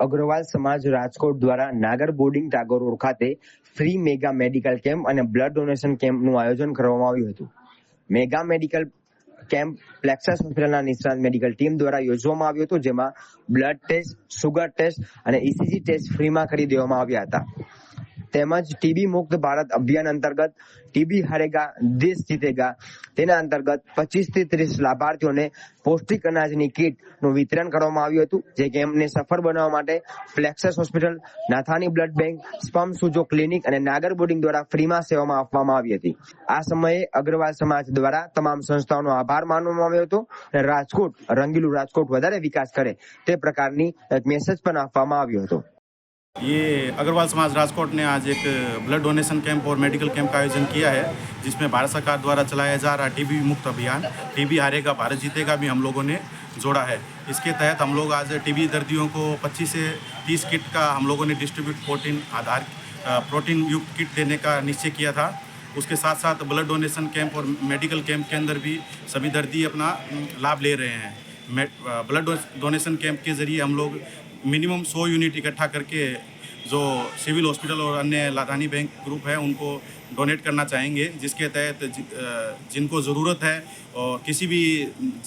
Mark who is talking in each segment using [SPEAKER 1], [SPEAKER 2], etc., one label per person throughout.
[SPEAKER 1] અગ્રવાલ સમાજ રાજકોટ દ્વારા નાગર boarding Tagore road ખાતે ફ્રી મેગા મેડિકલ કેમ્પ અને બ્લડ ડોનેશન કેમ્પનું આયોજન કરવામાં આવ્યું હતું. મેગા મેડિકલ કેમ્પ પ્લેક્સસ હોસ્પિટલના નિષ્ણાત મેડિકલ ટીમ દ્વારા યોજવામાં આવ્યું હતું, જેમાં બ્લડ ટેસ્ટ, સુગર ટેસ્ટ અને ઇસીજી ટેસ્ટ ફ્રીમાં કરી દેવામાં આવ્યા હતા. તેમજ ટીબી મુક્ત ભારત અભિયાન અંતર્ગત ટીબી હારેગા દેશ જીતેગા તેના અંતર્ગત 25 થી 30 લાભાર્થીઓને પૌષ્ટિક અનાજની કીટનું વિતરણ કરવામાં આવ્યું હતું. જે કેમ્પને સફળ બનાવવા માટે Plexus hospital, Nathani blood bank, સ્પમ સુજો ક્લિનિક અને નાગર બોર્ડિંગ દ્વારા ફ્રીમાં સેવામાં આપવામાં આવી હતી. આ સમયે અગ્રવાલ સમાજ દ્વારા તમામ સંસ્થાઓનો આભાર માનવામાં આવ્યો હતો અને રાજકોટ, રંગીલું રાજકોટ વધારે વિકાસ કરે તે પ્રકારની એક મેસેજ પણ આપવામાં આવ્યો હતો.
[SPEAKER 2] ये अग्रवाल समाज राजकोट ने आज एक ब्लड डोनेशन कैंप और मेडिकल कैंप का आयोजन किया है, जिसमें भारत सरकार द्वारा चलाया जा रहा टीबी मुक्त अभियान टीबी हारेगा भारत जीतेगा भी हम लोगों ने जोड़ा है. इसके तहत हम लोग आज टीबी दर्दियों को 25 से 30 किट का हम लोगों ने डिस्ट्रीब्यूट प्रोटीन युक्त किट देने का निश्चय किया था. उसके साथ साथ ब्लड डोनेशन कैंप और मेडिकल कैंप के अंदर भी सभी दर्दी अपना लाभ ले रहे हैं. ब्लड डोनेशन कैंप के ज़रिए हम लोग मिनिमम 100 यूनिट इकट्ठा करके जो सिविल हॉस्पिटल और अन्य लाधानी बैंक ग्रुप है उनको डोनेट करना चाहेंगे, जिसके तहत जिनको ज़रूरत है और किसी भी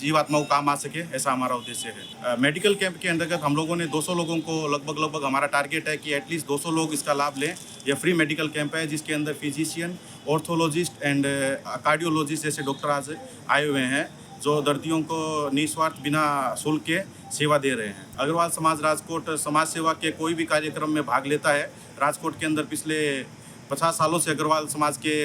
[SPEAKER 2] जीवात्मा को काम आ सके, ऐसा हमारा उद्देश्य है. मेडिकल कैंप के अंतर्गत हम लोगों ने 200 लोगों को लगभग हमारा टारगेट है कि एटलीस्ट 200 लोग इसका लाभ लें. यह फ्री मेडिकल कैंप है, जिसके अंदर फिजिशियन, ऑर्थोलॉजिस्ट एंड कार्डियोलॉजिस्ट जैसे डॉक्टर आज आए हुए हैं, जो दर्दियों को निस्वार्थ बिना शुल्क के सेवा दे रहे हैं. अग्रवाल समाज राजकोट समाज सेवा के कोई भी कार्यक्रम में भाग लेता है. राजकोट के अंदर पिछले 50 सालों से अग्रवाल समाज के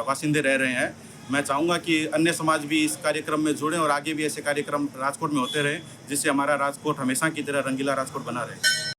[SPEAKER 2] वासिंदे रह रहे हैं. मैं चाहूँगा कि अन्य समाज भी इस कार्यक्रम में जुड़ें और आगे भी ऐसे कार्यक्रम राजकोट में होते रहें, जिससे हमारा राजकोट हमेशा की तरह रंगीला राजकोट बना रहे.